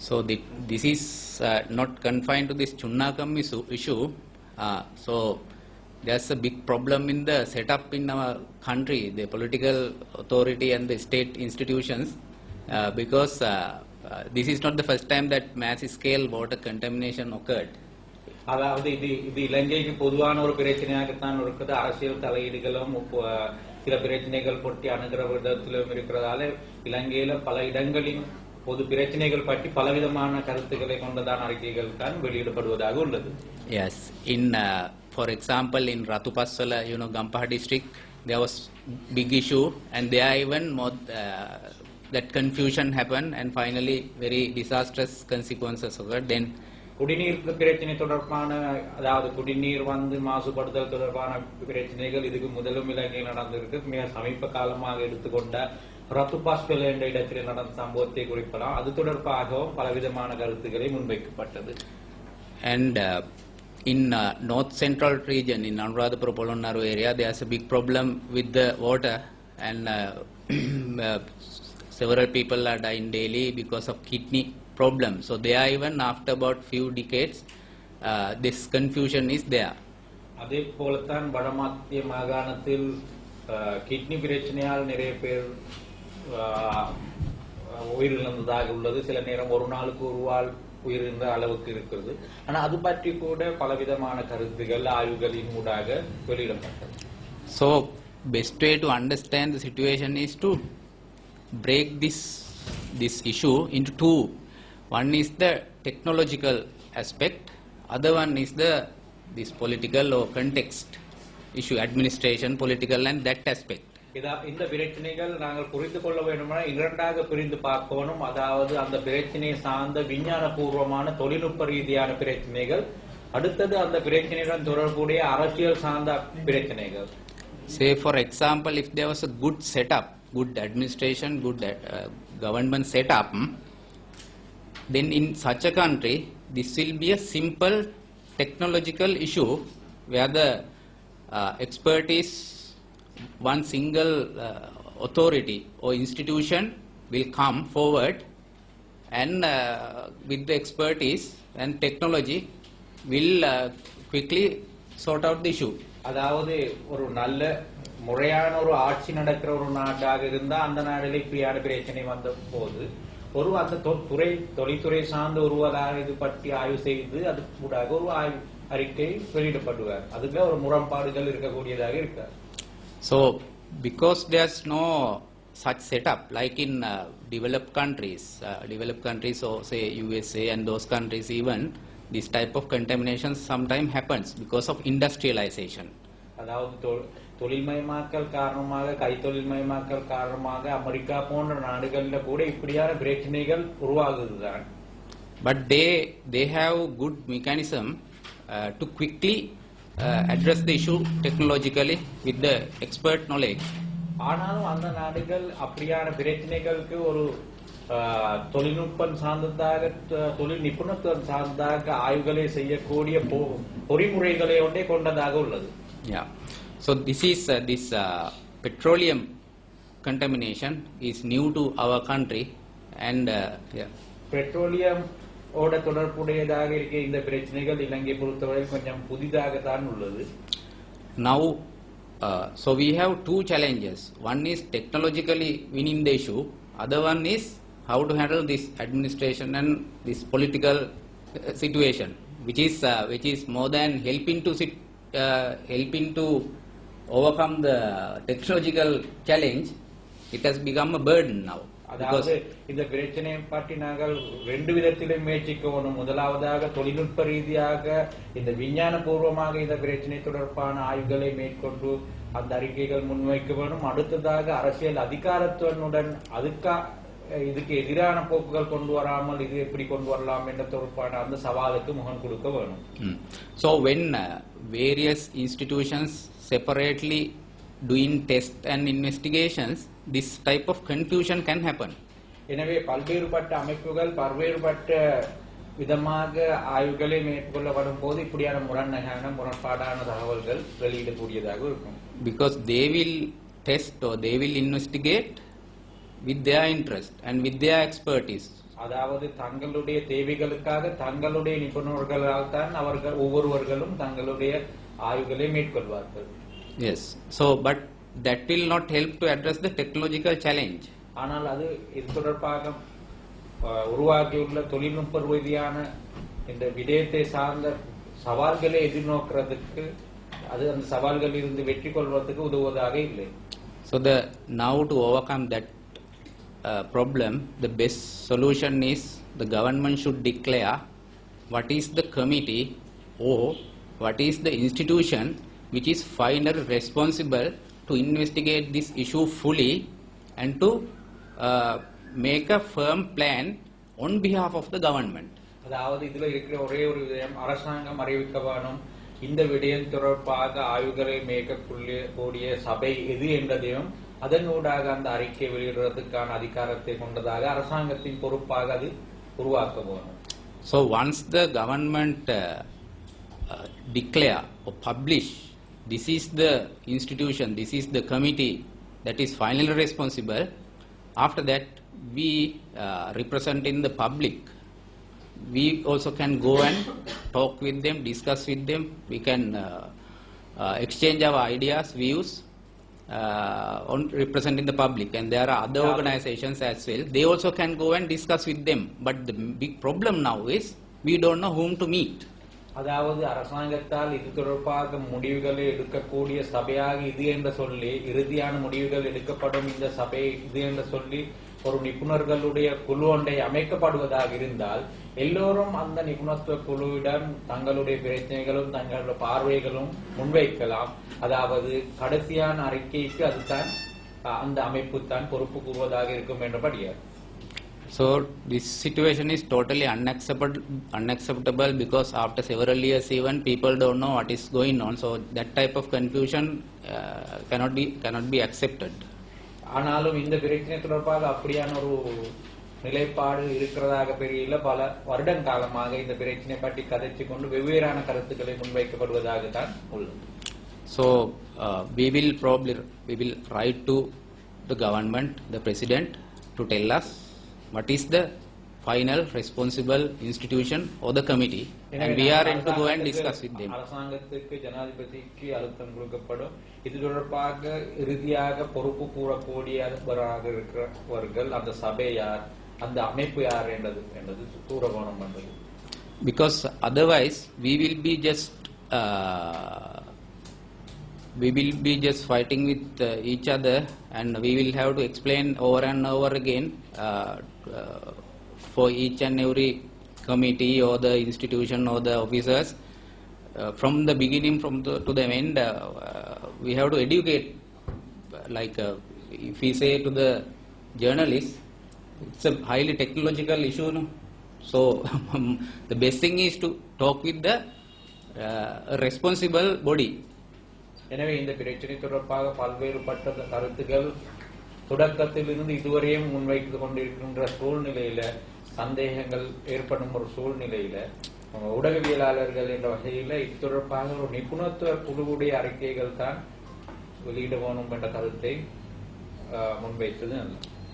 So this is not confined to this Chunnakam issue. So there's a big problem in the setup in our country, the political authority and the state institutions, because this is not the first time that mass scale water contamination occurred. அதாவது இது இலங்கைக்கு பொதுவான ஒரு பிரச்சனையாகத்தான் இருக்குது. அரசியல் தலையீடுகளும் சில பிரச்சனைகள் பொட்டி அணுகிற விதத்திலும் இருக்கிறதால இலங்கையில பல இடங்களில் பொது பிரச்சனைகள் பற்றி பலவிதமான கருத்துக்களை கொண்டதான அறிக்கைகள் தான் வெளியிடப்படுவதாக உள்ளது. Yes, in for example in Rathupassala, Gampaha district, there was big issue, and there even more that confusion happened, and finally very disastrous consequences occurred. Then குடிநீர் பிரச்சனை தொடர்பான, அதாவது குடிநீர் மாசுபடுதல் தொடர்பான பிரச்சனைகள் இதுக்கு முதலும் இலங்கையில் நடந்திருக்கு. மிக சமீப காலமாக எடுத்துக்கொண்ட ரத்துபாஸ்பெல் என்ற இடத்தில் நடந்த சம்பவத்தை குறிப்பிடலாம். அது தொடர்பாகவும் பலவிதமான கருத்துக்களை முன்வைக்கப்பட்டது. And in north central region, in Anuradhapura Polonnaru area, there's a big problem with the water, and several people are dying daily because of kidney problem. So there even after about few decades, this confusion is there. அதே போலத்தான் வடமத்திய மாகாணத்தில் kidney பிரச்சனையால் நிறைய பேர் உயிரிழந்ததாக உள்ளது. சில நேரம் ஒரு நாளுக்கு ஒருவாள் உயிரிழந்த அளவுக்கு இருக்கிறது. ஆனா அது பற்றி கூட பலவிதமான கருத்துகள் ஆய்வுகளின் ஊடாக வெளியிடப்பட்டது. So best way to understand the situation is to break this issue into two. One is the technological aspect, other one is this political or context issue, administration, political, and that aspect. இந்த பிரச்சனைகள் நாங்கள் புரிந்து கொள்ள வேண்டுமானால் இரண்டாக பிரிந்து பார்க்கணும். அதாவது அந்த பிரச்சனையை சார்ந்த விஞ்ஞானபூர்வமான தொழில்நுட்ப ரீதியான பிரச்சனைகள், அடுத்தது அந்த பிரச்சனையுடன் தொடர்புடைய அரசியல் சார்ந்த பிரச்சனைகள். Say for example, if there was a good setup, good administration, good government setup, then in such a country this will be a simple technological issue where the expertise, one single authority or institution will come forward, and with the expertise and technology will quickly sort out the issue. அதாவது ஒரு நல்ல முறையான ஒரு ஆட்சி நடக்கிற ஒரு நாட்டாக இருந்தா அந்த நாட்டில் இப்படியான பிரச்சனை வந்த போது ஒரு அந்த தொழில்துறை சார்ந்த ஒருவராக இது பற்றி ஆய்வு செய்து அது கூட ஒரு அறிக்கை வெளியிடப்படுவார். அதுக்கு ஒரு முரண்பாடுகள் இருக்கக்கூடியதாக இருக்காது. So because there's no such setup like in developed countries, or say USA and those countries, even this type of contamination sometimes happens because of industrialization. அதாவது தொழில்மயமாக்கல் காரணமாக, கைத்தொழில்மயமாக்கல் காரணமாக அமெரிக்கா போன்ற நாடுகளில் கூட இப்படியான பிரச்சனைகள் உருவாகுதுதான். But they have good mechanism to quickly address the issue technologically with the expert knowledge. ஆனாலும் அந்த நாடுகள் அப்படியான பிரச்சனைகளுக்கு ஒரு தொழில்நுட்பம் சார்ந்ததாக, தொழில் நிபுணத்துவம் சார்ந்ததாக ஆய்வுகளை செய்யக்கூடிய பொறிமுறைகளை ஒன்றே கொண்டதாக உள்ளது. Yeah. So this petroleum contamination is new to our country, and petroleum ஓட தொடர்புடையதாக இருக்க இந்த பிரச்சனைகள் இலங்கை பொறுத்தவரை கொஞ்சம் புதிதாக தான் உள்ளது. Now so we have two challenges. One is technologically winning the issue, other one is how to handle this administration and this political situation, which is more than helping to overcome the technological challenge. It has become a burden now. அதாவது இந்த பிரச்சனையை பற்றி நாங்கள் ரெண்டு விதத்திலும் முயற்சிக்கணும். முதலாவதாக தொழில்நுட்ப ரீதியாக இந்த விஞ்ஞான பூர்வமாக இந்த பிரச்சனை தொடர்பான ஆய்வுகளை மேற்கொண்டு அந்த அறிக்கைகள் முன்வைக்க வேணும். அடுத்ததாக அரசியல் அதிகாரத்துவனுடன் இதுக்கு எதிரான போக்குகள் கொண்டு வராமல் இது எப்படி கொண்டு வரலாம் என்ற தொடர்பான அந்த சவாலுக்கு முகம் கொடுக்க வேணும். So when various institutions separately doing tests and investigations, this type of confusion can happen. எனவே பல்வேறுபட்ட அமைப்புகள் பல்வேறுபட்ட விதமாக ஆய்வுகளை மேற்கொள்ளப்படும் போது இப்படியான முரண்பாடான தகவல்கள் வெளியிடக்கூடியதாக இருக்கும். Because they will test or they will investigate with their interest and with their expertise. அதாவது தங்களுடைய தேவைகளுக்காக தங்களுடைய நிபுணர்களால் தான் அவர்கள் ஒவ்வொருவர்களும் தங்களுடைய ஆய்வுகளை மேற்கொள்வார்கள். Yes. So, but that will not help to address the technological challenge. ஆனால் அது இது தொடர்பாக உருவாக்கியுள்ள தொழில்நுட்ப ரீதியான இந்த விடயத்தை சார்ந்த சவால்களை எதிர்நோக்கிறதுக்கு அது அந்த சவால்களில் இருந்து வெற்றி கொள்வதற்கு உதவுவதாக இல்லை. So now to overcome that problem, the best solution is the government should declare what is the committee or what is the institution which is finally responsible to investigate this issue fully and to make a firm plan on behalf of the government. அதாவது இதுல இருக்கிற ஒரே ஒரு விடயம், அரசாங்கம் அறிவிக்க வேணும் இந்த விடயம் தொடர்பாக ஆய்வுகளை மேற்கொள்ளக்கூடிய சபை எது என்பதையும் அதனூடாக அந்த அறிக்கை வெளியிடுவதற்கான அதிகாரத்தை கொண்டதாக அரசாங்கத்தின் பொறுப்பாக அது உருவாக்க வேணும். So once the government declare or publish this is the institution, this is the committee that is finally responsible, after that we representing the public, we also can go and talk with them, discuss with them, we can exchange our ideas, views on representing the public, and there are other organizations as well, they also can go and discuss with them, but the big problem now is we don't know whom to meet. அதாவது அரசாங்கத்தால் இது தொடர்பாக முடிவுகளை எடுக்கக்கூடிய சபையாக இது என்று சொல்லி இறுதியான முடிவுகள் எடுக்கப்படும் இந்த சபை இது என்று சொல்லி ஒரு நிபுணர்களுடைய குழு ஒன்றை அமைக்கப்படுவதாக இருந்தால் எல்லோரும் அந்த நிபுணத்துவ குழுவிடம் தங்களுடைய பிரச்சனைகளும் தங்களுடைய பார்வைகளும் முன்வைக்கலாம். அதாவது கடைசியான அறிக்கைக்கு அதுதான் அந்த அமைப்பு தான் பொறுப்பு கூறுவதாக இருக்கும் என்றபடியார். So this situation is totally unacceptable because after several years even people don't know what is going on. So that type of confusion cannot be accepted. ஆனாலும் இந்த பிரச்சனை தொடர்பாக அப்படியான ஒரு நிலைப்பாடு இருக்கிறதாக தெரியல. பல வருடங்காலமாக இந்த பிரச்சனை பற்றி கதைச்சு கொண்டு வெவ்வேறான கருத்துக்களை முன்வைக்கப்படுவதாக தான் உள்ளது. So we will write to the government, the president, to tell us what is the final responsible institution or the committee, and we are ready to go and discuss with them. அரசாங்கத்துக்கு ஜனாதிபதிக்கு அழுத்தம் கொடுக்கப்படும். இது தொடர்பாக இறுதியாக பொறுப்பு கூறக்கூடியவராக இருக்கிறவர்கள் அந்த சபை யார், அந்த அமைப்பு யார் என்றது தூரகோணம் பண்றது. Because otherwise we will be just fighting with each other, and we will have to explain over and over again for each and every committee or the institution or the officers from the beginning to the end. We have to educate, like if we say to the journalists, it's a highly technological issue, no? So the best thing is to talk with the responsible body. எனவே இந்த பிரச்சனை தொடர்பாக பல்வேறுபட்ட கருத்துக்கள் தொடக்கத்திலிருந்து இதுவரையும் முன்வைத்து கொண்டிருக்கின்ற சூழ்நிலையில சந்தேகங்கள் ஏற்படும் ஒரு சூழ்நிலையில ஊடகவியலாளர்கள் என்ற வகையில இது தொடர்பாக ஒரு நிபுணத்துவ குழுவுடைய அறிக்கைகள் தான் வெளியிட வேணும் என்ற கருத்தை முன்வைத்தது.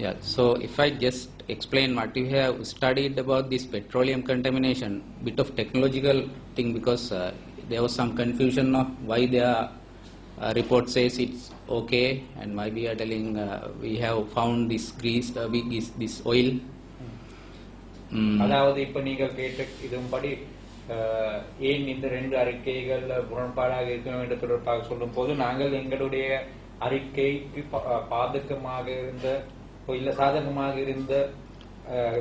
Yeah, so if I just explain what we have studied about this petroleum contamination, bit of technological thing, because there was some confusion of why their report says it's okay and why we are telling we have found this grease, this oil. அதாவது இப்ப நீங்கள் கேட்ட இதுபடி ஏன் இந்த ரெண்டு அறிக்கைகள் முரண்பாடாக இருக்கும் என்று தொடர்பாக சொல்லும் போது நாங்கள் எங்களுடைய அறிக்கைக்கு பாதகமாக இருந்த இல்ல சாதகமாக இருந்த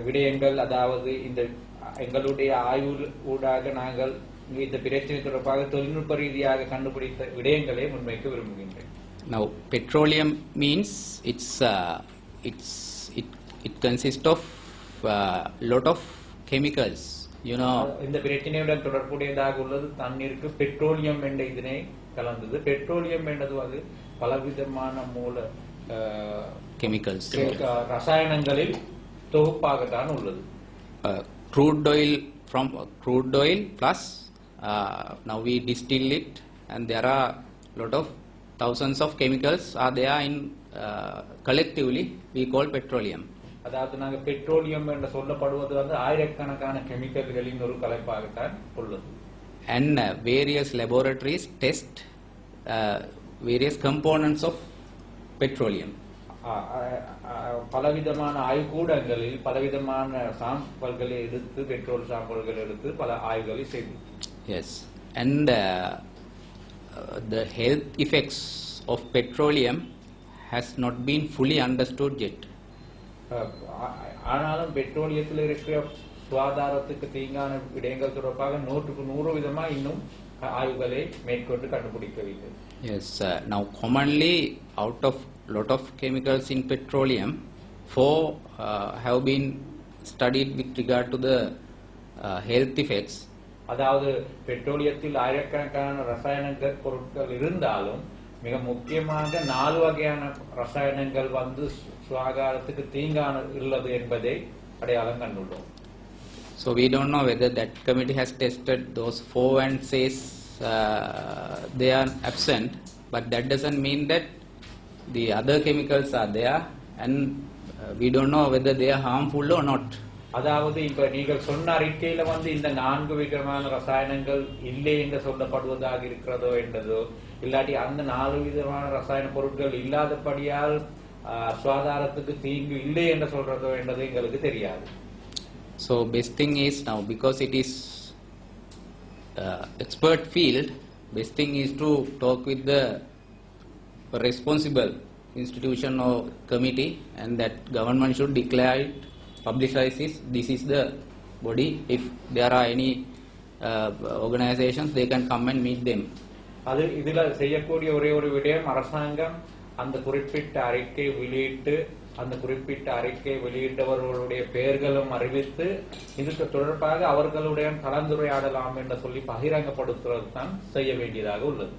விடயங்கள், அதாவது இந்த எங்களுடைய ஆய்வு ஊடாக நாங்கள் இந்த பிரச்சனை தொடர்பாக தொழில்நுட்ப ரீதியாக கண்டுபிடித்த விடயங்களை முன்வைக்க விரும்புகின்றேன். Now petroleum means it consists of lot of chemicals, you know. இந்த பிரச்சனையுடன் தொடர்புடையதாக உள்ளது தண்ணீருக்கு பெட்ரோலியம் என்ற இதனை கலந்தது. பெட்ரோலியம் என்பது அது பலவிதமான மூல chemicals, ரசாயனங்களில் தொகுப்பாகத்தான் உள்ளது. Crude oil plus now we distill it, and there are lot of thousands of chemicals are there in collectively we call petroleum. அதாவது நாங்க பெட்ரோலியம் என்று சொல்லப்படுவது வந்து ஆயிரக்கணக்கான கெமிக்கல்களின் ஒரு கலப்பாகத்தான் உள்ளது. And various laboratories test various components of petroleum. பலவிதமான ஆய்வுக்கூடங்களில் பலவிதமான சாம்பிள்களை எடுத்து பெட்ரோல் சாம்பிள்கள் எடுத்து பல ஆய்வுகளை செய்து. Yes, and the health effects of petroleum has not been fully understood yet. ஆனாலும் பெட்ரோலியத்தில் இருக்கிற சுகாதாரத்துக்கு தீங்கான விடயங்கள் தொடர்பாக 100% விதமா இன்னும் ஆய்வுகளை மேற்கொண்டு கண்டுபிடிக்கவில்லை. Yes, now commonly out of lot of chemicals in petroleum, 4 have been studied with regard to the health effects. அதாவது பெட்ரோலியத்தில் ஆயிரக்கணக்கான ரசாயன பொருட்கள் இருந்தாலும் மிக முக்கியமாக 4 வகையான ரசாயனங்கள் வந்து சுகாதாரத்துக்கு தீங்கான உள்ளது என்பதை அடையாளம் கண்டுள்ளோம். So we don't know whether that committee has tested those 4 and says they are absent, but that doesn't mean that the other chemicals are there, and we don't know whether they are harmful or not. அதாவது இப்ப நீங்கள் சொன்ன அறிக்கையில வந்து இந்த 4 விதமான ரசாயனங்கள் இல்லை என்று சொல்லப்படுவதாக இருக்கிறதோ என்றதோ இல்லாட்டி அந்த 4 விதமான ரசாயன பொருட்கள் இல்லாதபடியால் சுகாதாரத்துக்கு தீங்கு இல்லை என்று சொல்றதோ என்றது எங்களுக்கு தெரியாது. So best thing is now, because it is expert field, best thing is to talk with the responsible institution or committee, and that government should declare it, publicize it. This is the body. If there are any organizations, they can come and meet them. அது இதுல செய்யக்கூடிய ஒரே ஒரு விடயம், அரசாங்கம் அந்த குறிப்பிட்ட அறிக்கை வெளியிட்டு அந்த குறிப்பிட்ட அறிக்கை வெளியிட்டவர்களுடைய பெயர்களும் அறிவித்து இதுக்கு தொடர்பாக அவர்களுடைய கலந்துரையாடலாம் என்று சொல்லி பகிரங்கப்படுத்துவது தான் செய்ய வேண்டியதாக உள்ளது.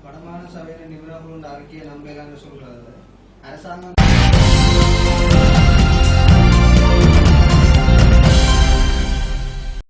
வடமாகாண சபையின் நிபுணர்களுடைய அறிக்கையை நம்பலாம் என்று சொல்றது அரசாங்கம்